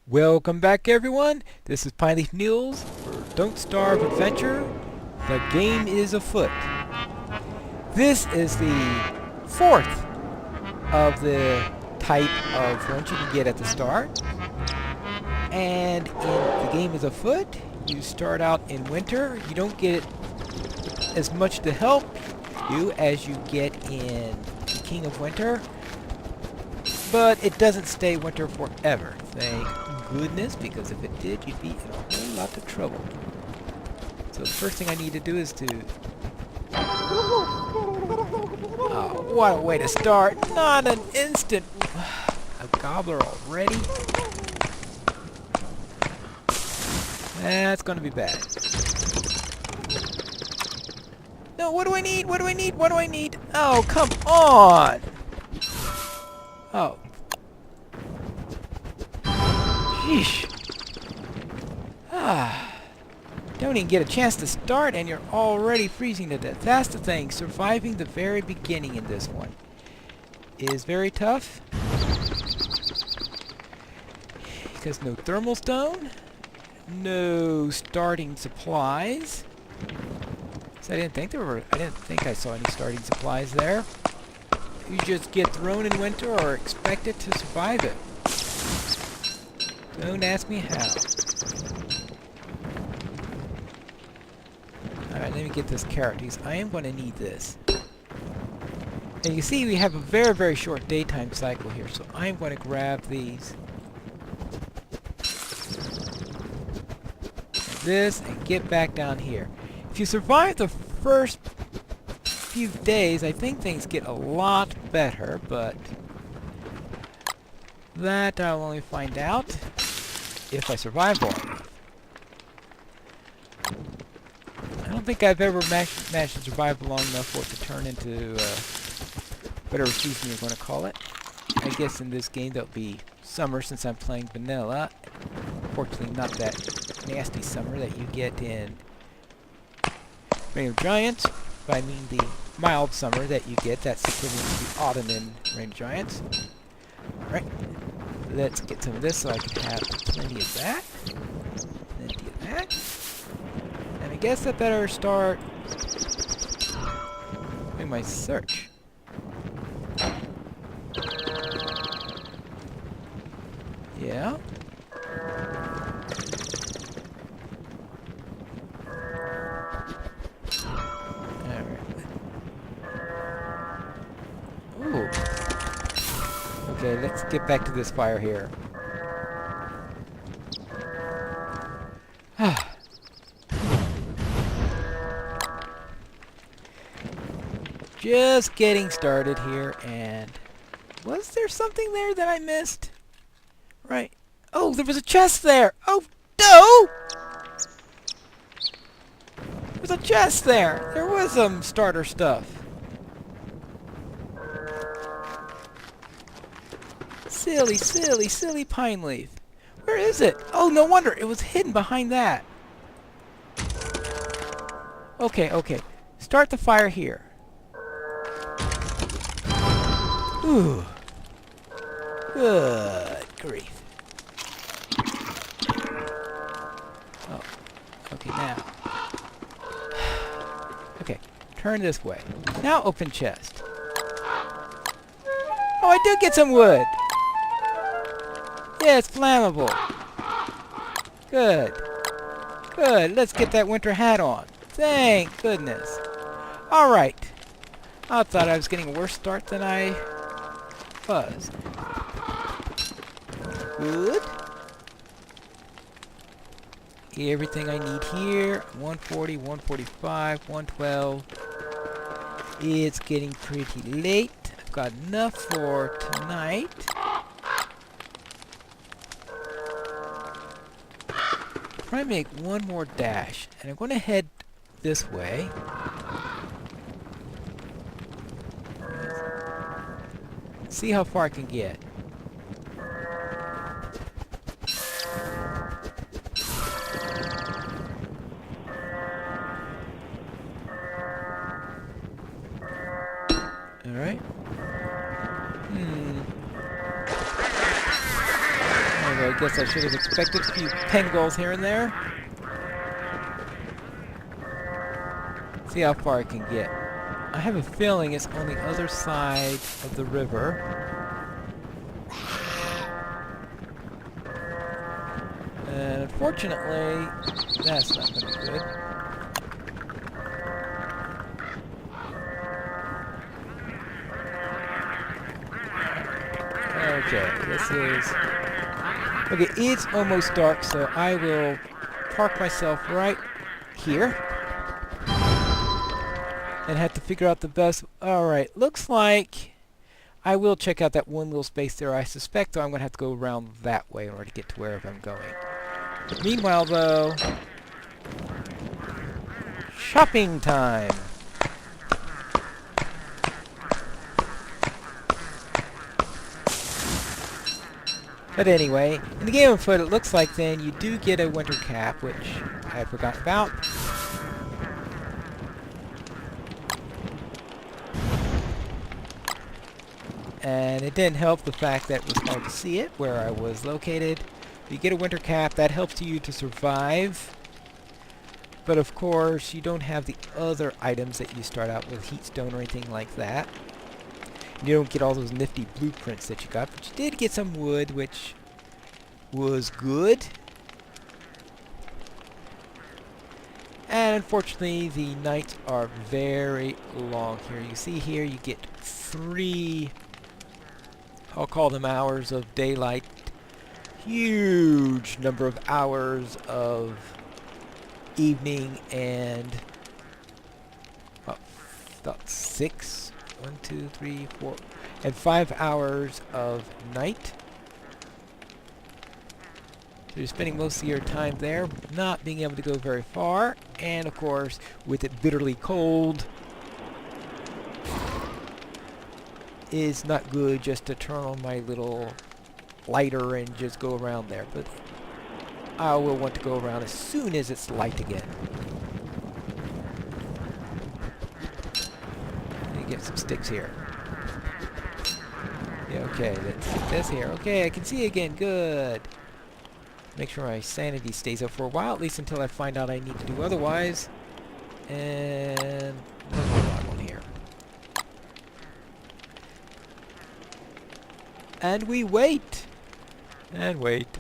Welcome back, everyone. This is Pineleaf News for Don't Starve Adventure. The game is afoot. This is the fourth of the type of lunch you can get at the start. And in the game is afoot. You start out in winter. You don't get as much to help you as you get in the King of Winter. But it doesn't stay winter forever. Thank goodness, because if it did, you'd be in a whole lot of trouble. So the first thing I need to do is to... Oh, what a way to start. Not an instant. A gobbler already? That's going to be bad. No, what do I need? What do I need? What do I need? Oh, come on! Oh. Sheesh. Don't even get a chance to start and you're already freezing to death. That's the thing. Surviving the very beginning in this one is very tough. Because no thermal stone, no starting supplies. So I didn't think I saw any starting supplies there. You just get thrown in winter or expected to survive it. Don't ask me how. Alright, let me get this carrot because I am going to need this. And you see we have a very, very short daytime cycle here, so I am going to grab these. This and get back down here. If you survive the first few days, I think things get a lot better, but that I'll only find out if I survive long enough. I don't think I've ever managed to survive long enough for it to turn into whatever season you're going to call it. I guess in this game that'll be summer since I'm playing vanilla. Fortunately not that nasty summer that you get in Reign of Giants. But I mean the mild summer that you get. That's equivalent to the autumn in Reign of Giants. Alright. Let's get some of this so I can have plenty of that. Plenty of that. And I guess I better start doing my search. Yeah. Ooh. Okay, let's get back to this fire here. Just getting started here, and was there something there that I missed? Right. Oh, there was a chest there! Oh, no! There was a chest there! There was some starter stuff. Silly, silly, silly Pineleaf. Where is it? Oh, no wonder. It was hidden behind that. Okay, okay. Start the fire here. Ooh. Good grief. Oh. Okay, now. Okay, turn this way. Now open chest. Oh, I did get some wood. Yeah, it's flammable. Good. Good. Let's get that winter hat on. Thank goodness. Alright. I thought I was getting a worse start than I was. Good. Everything I need here. 140, 145, 112. It's getting pretty late. I've got enough for tonight. Try to make one more dash, and I'm going to head this way. See how far I can get. Alright. So I guess I should have expected a few pangolls here and there. See how far I can get. I have a feeling it's on the other side of the river. And unfortunately, that's not going to be good. Okay, this is... Okay, it's almost dark, so I will park myself right here. And have to figure out the best... Alright, looks like I will check out that one little space there. I suspect, though, I'm going to have to go around that way in order to get to wherever I'm going. Meanwhile, though... Shopping time! But anyway, in the game of Foot, it looks like then you do get a winter cap, which I had forgotten about. And it didn't help the fact that it was hard to see it where I was located. You get a winter cap, that helps you to survive. But of course, you don't have the other items that you start out with, heat stone or anything like that. You don't get all those nifty blueprints that you got, but you did get some wood, which was good. And unfortunately, the nights are very long here. You see here, you get 3, I'll call them hours of daylight. Huge number of hours of evening and about 6. 1, 2, 3, 4, and 5 hours of night. So you're spending most of your time there, not being able to go very far, and of course, with it bitterly cold, it's not good just to turn on my little lighter and just go around there, but I will want to go around as soon as it's light again. Get some sticks here. Yeah, okay, let's get this here. Okay, I can see again, good. Make sure my sanity stays up for a while, at least until I find out I need to do otherwise. And one more log on here. And we wait. And wait.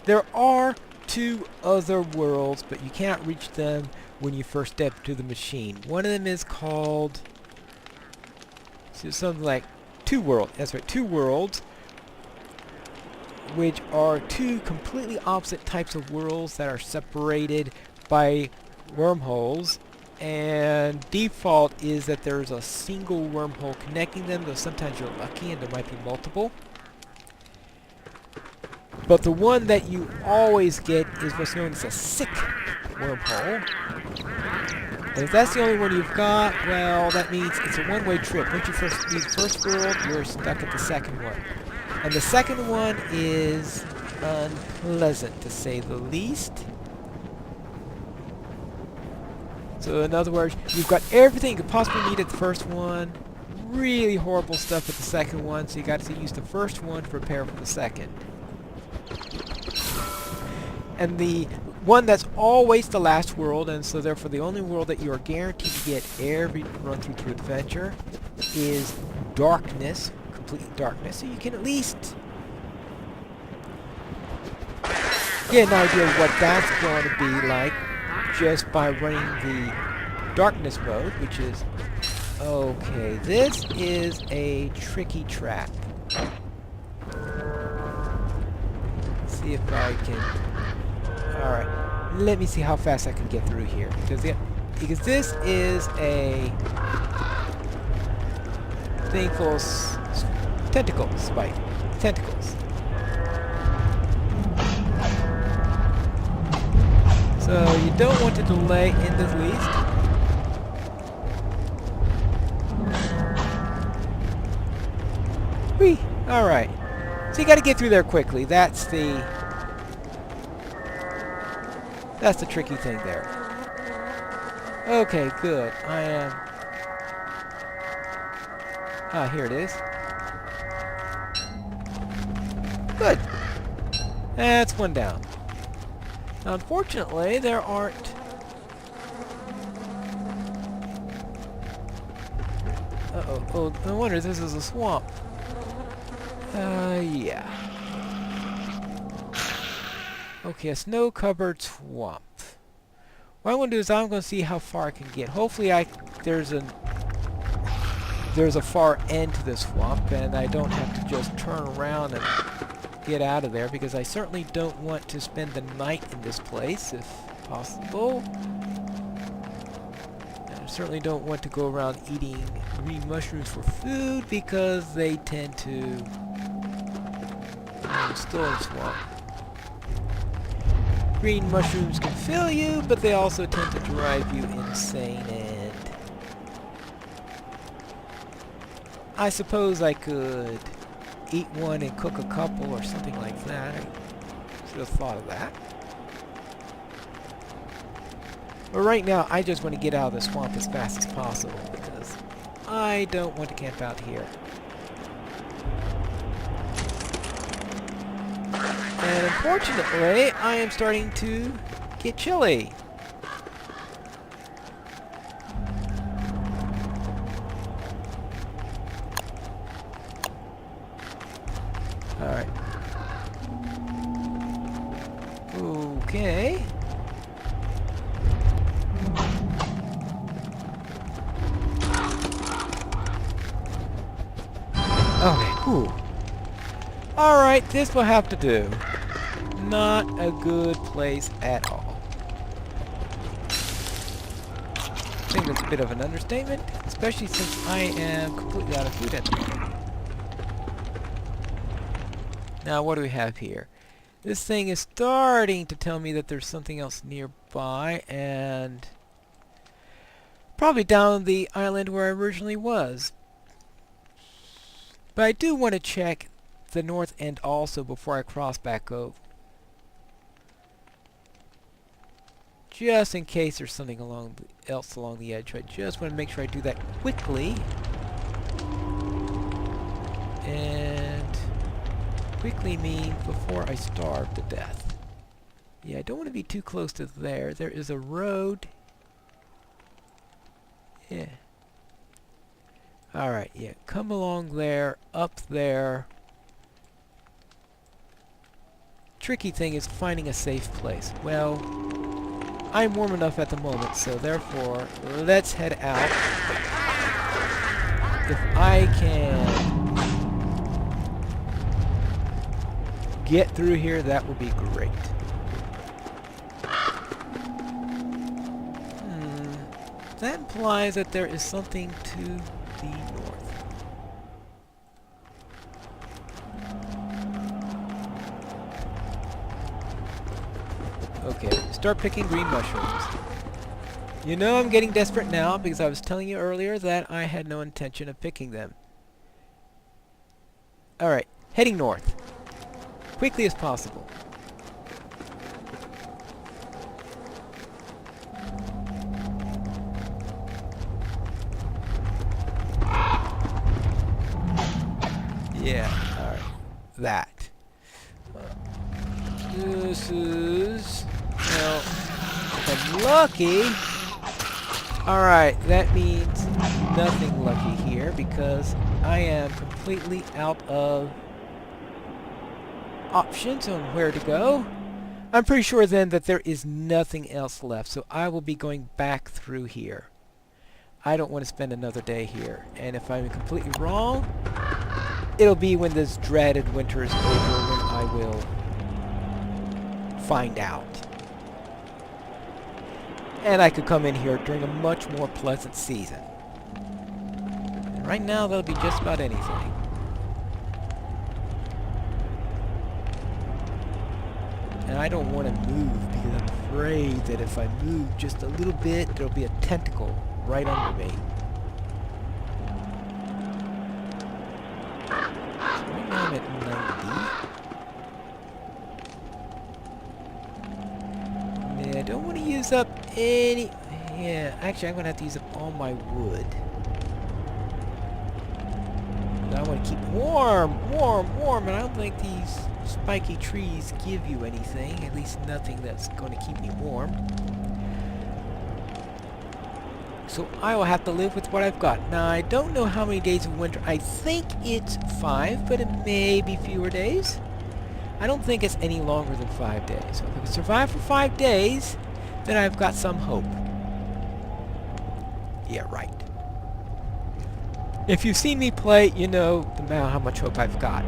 There are 2 other worlds, but you can't reach them when you first step to the machine. One of them is called... So something like 2 worlds. That's right, 2 worlds, which are 2 completely opposite types of worlds that are separated by wormholes. And default is that there's a single wormhole connecting them, though sometimes you're lucky and there might be multiple. But the one that you always get is what's known as a sick wormhole. And if that's the only one you've got, well, that means it's a one-way trip. Once you first leave the first world, you're stuck at the second one. And the second one is unpleasant, to say the least. So in other words, you've got everything you could possibly need at the first one, really horrible stuff at the second one, so you got to use the first one to prepare for the second. And the one that's always the last world, and so therefore the only world that you are guaranteed to get every run through adventure, is darkness, complete darkness. So you can at least get an idea of what that's going to be like just by running the darkness mode, which is... Okay, this is a tricky trap. Let's see if I can... Alright, let me see how fast I can get through here. Because this is a thing full of tentacles, spike. Tentacles. So you don't want to delay in the least. Whee! Alright. So you gotta get through there quickly. That's the tricky thing there. Okay, good. I am... Ah, here it is. Good. That's one down. Now, unfortunately, there aren't... Uh-oh. Oh, no wonder this is a swamp. Yeah. Okay, a snow-covered swamp. What I'm going to do is I'm going to see how far I can get. Hopefully there's a far end to this swamp, and I don't have to just turn around and get out of there, because I certainly don't want to spend the night in this place, if possible. And I certainly don't want to go around eating green mushrooms for food, because they tend to... I'm still in the swamp. Green mushrooms can fill you, but they also tend to drive you insane, and I suppose I could eat one and cook a couple or something like that. I should have thought of that. But right now, I just want to get out of the swamp as fast as possible, because I don't want to camp out here. And unfortunately, I am starting to get chilly. Alright. Okay. Okay, cool. Alright, this will have to do. Not a good place at all. I think that's a bit of an understatement, especially since I am completely out of food at the moment. Now, what do we have here? This thing is starting to tell me that there's something else nearby, and probably down the island where I originally was. But I do want to check the north end also before I cross back over. Just in case there's something else along the edge. I just want to make sure I do that quickly. And quickly means before I starve to death. Yeah, I don't want to be too close to there. There is a road. Yeah. Alright, yeah. Come along there, up there. Tricky thing is finding a safe place. Well, I'm warm enough at the moment, so therefore, let's head out. If I can get through here, that would be great. That implies that there is something to the north. Okay, start picking green mushrooms. You know I'm getting desperate now because I was telling you earlier that I had no intention of picking them. Alright, heading north. Quickly as possible. Yeah, alright. That. This is... well, if I'm lucky... alright, that means nothing lucky here because I am completely out of options on where to go. I'm pretty sure then that there is nothing else left, so I will be going back through here. I don't want to spend another day here, and if I'm completely wrong, it'll be when this dreaded winter is over when I will find out. And I could come in here during a much more pleasant season. And right now, that'll be just about anything. And I don't want to move because I'm afraid that if I move just a little bit, there'll be a tentacle right under me. So right now I'm at 90. Yeah, I don't want to use up any... yeah, actually I'm going to have to use up all my wood. I want to keep warm, warm, warm, and I don't think these spiky trees give you anything, at least nothing that's going to keep me warm. So I will have to live with what I've got. Now, I don't know how many days of winter. I think it's 5, but it may be fewer days. I don't think it's any longer than 5 days. So if I can survive for 5 days, then I've got some hope. Yeah, right. If you've seen me play, you know how much hope I've got.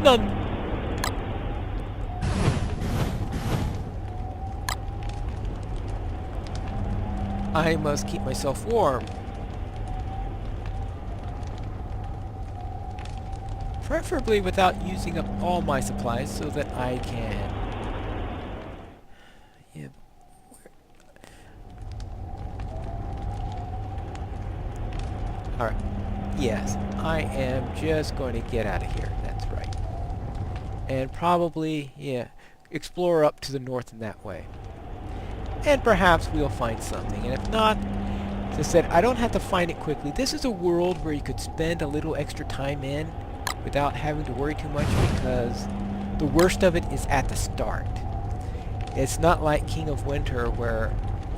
None. I must keep myself warm. Preferably without using up all my supplies so that I can... Yeah. Alright. Yes, I am just going to get out of here. That's right. And probably, yeah, explore up to the north in that way. And perhaps we'll find something. And if not, as I said, I don't have to find it quickly. This is a world where you could spend a little extra time in without having to worry too much, because the worst of it is at the start. It's not like King of Winter where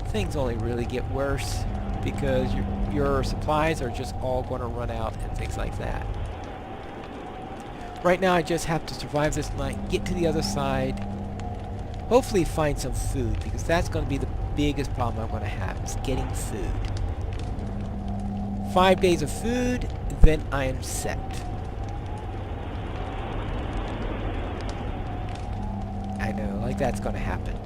things only really get worse because your supplies are just all going to run out and things like that. Right now I just have to survive this night, get to the other side, hopefully find some food, because that's going to be the biggest problem I'm going to have, is getting food. 5 days of food, then I am set. I know, like that's going to happen.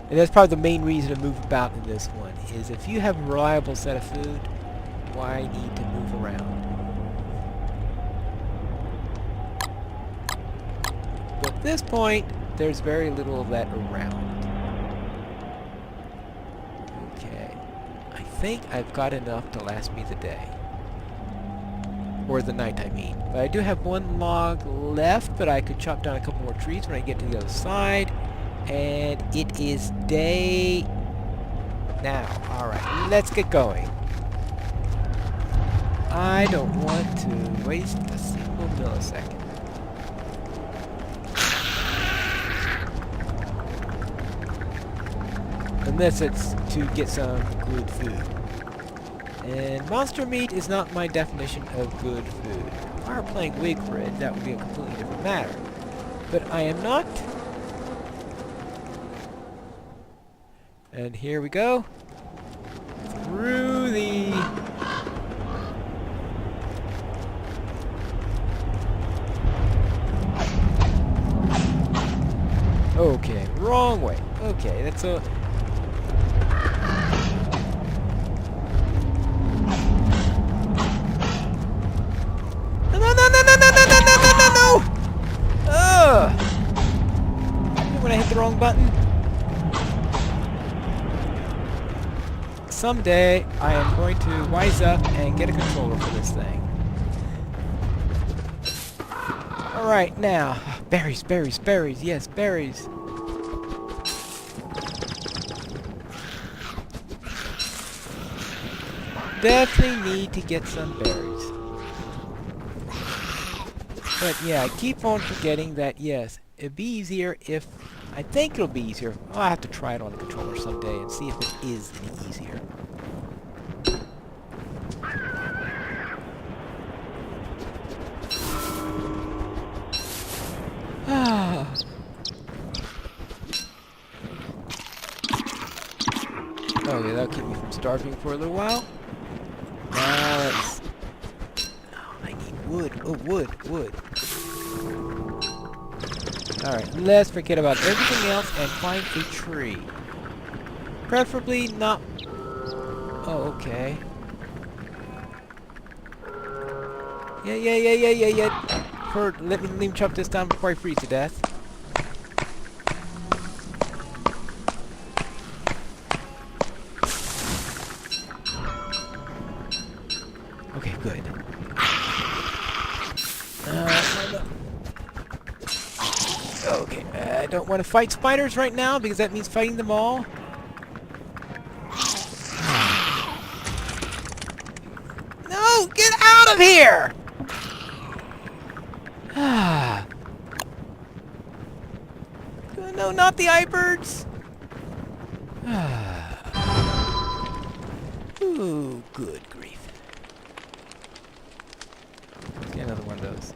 And that's probably the main reason to move about in this one, is if you have a reliable set of food, why need to move around? But at this point, there's very little of that around. Okay. I think I've got enough to last me the day. Or the night, I mean. But I do have one log left, but I could chop down a couple more trees when I get to the other side. And it is day now. Alright, let's get going. I don't want to waste a single millisecond. Unless it's to get some good food. And monster meat is not my definition of good food. If I were playing Wig for it, that would be a completely different matter. But I am not. And here we go. Through the... Okay, wrong way. Okay, that's a... When I hit the wrong button. Someday I am going to wise up and get a controller for this thing. Alright, now. Berries, berries, berries. Yes, berries. Definitely need to get some berries. But yeah, I keep on forgetting that, yes, it'd be easier if... I think it'll be easier. I'll have to try it on the controller someday and see if it is any easier. Okay, that'll keep me from starving for a little while. Now let's... Oh, I need wood. Oh, wood. Alright, let's forget about everything else and find a tree. Preferably not... Oh, okay. Yeah. Let me chop this down before I freeze to death. Okay, good. Okay, I don't want to fight spiders right now because that means fighting them all. No, get out of here! no, not the iBirds! Ooh, good grief. Let's get another one of those.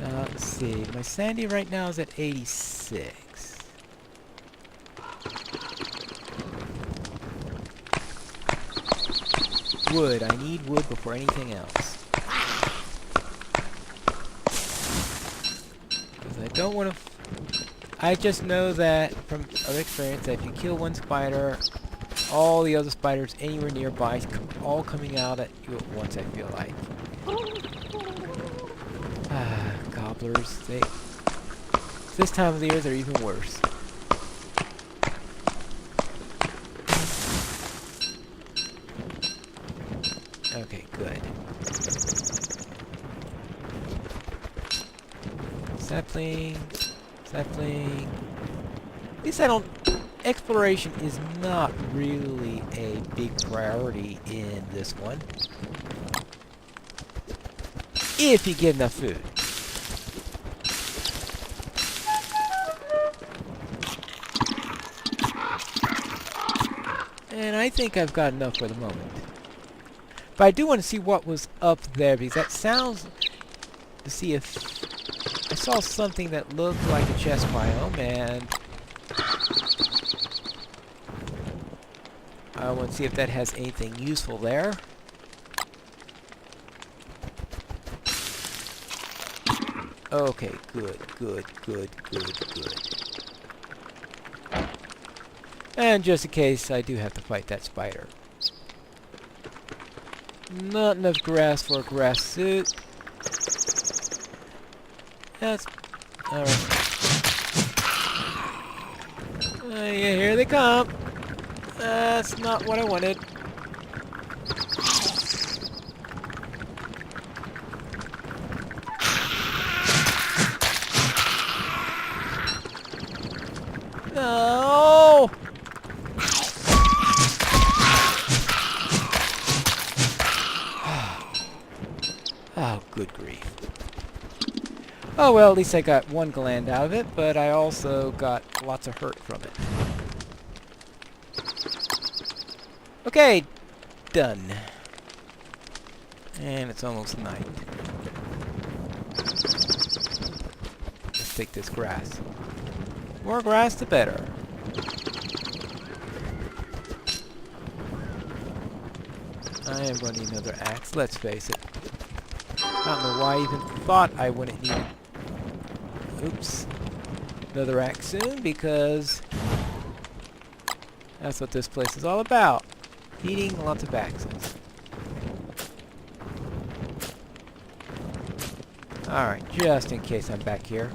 Let's see. My sandy right now is at 86. Wood. I need wood before anything else. Because I don't want to... I just know that from other experience that if you kill one spider, all the other spiders anywhere nearby all coming out at you at once, I feel like. Gobblers, this time of the year they're even worse. Okay, good. Sapling, sapling. At least I don't... Exploration is not really a big priority in this one. If you get enough food. And I think I've got enough for the moment. But I do want to see what was up there, because that sounds... to see if... I saw something that looked like a chest biome, and... I want to see if that has anything useful there. Okay, good, good, good, good, good. And just in case, I do have to fight that spider. Not enough grass for a grass suit. That's... alright. Yeah, here they come. That's not what I wanted. No! Oh, good grief. Oh well, at least I got one gland out of it, but I also got lots of hurt from it. Okay, done. And it's almost night. Let's take this grass. More grass, the better. I am going to need another axe, let's face it. I don't know why I even thought I wouldn't need... Oops. Another axe soon, because... that's what this place is all about. Needing lots of axes. Alright, just in case I'm back here.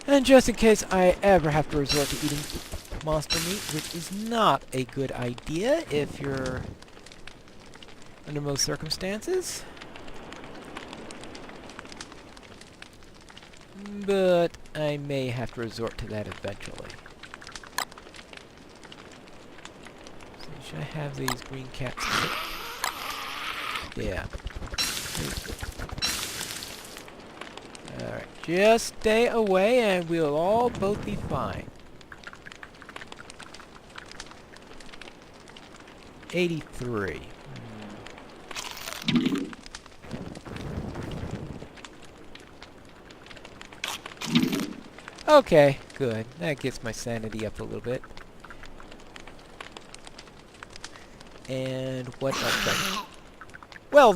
And just in case I ever have to resort to eating monster meat, which is not a good idea if you're under most circumstances. But I may have to resort to that eventually. So should I have these green cats? Yeah. Alright, just stay away and we'll all both be fine. 83. Okay, good. That gets my sanity up a little bit. And what else? Well,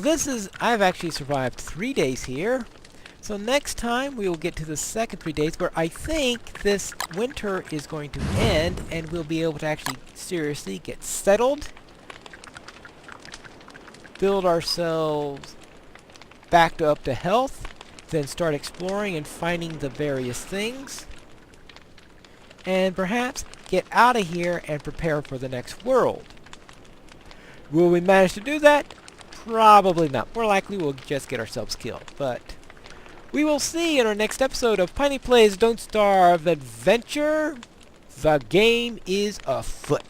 I've actually survived 3 days here. So next time we will get to the second 3 days where I think this winter is going to end and we'll be able to actually seriously get settled. Build ourselves back up to health. Then start exploring and finding the various things. And perhaps get out of here and prepare for the next world. Will we manage to do that? Probably not. More likely we'll just get ourselves killed. But we will see in our next episode of Piney Plays Don't Starve Adventure. The game is afoot.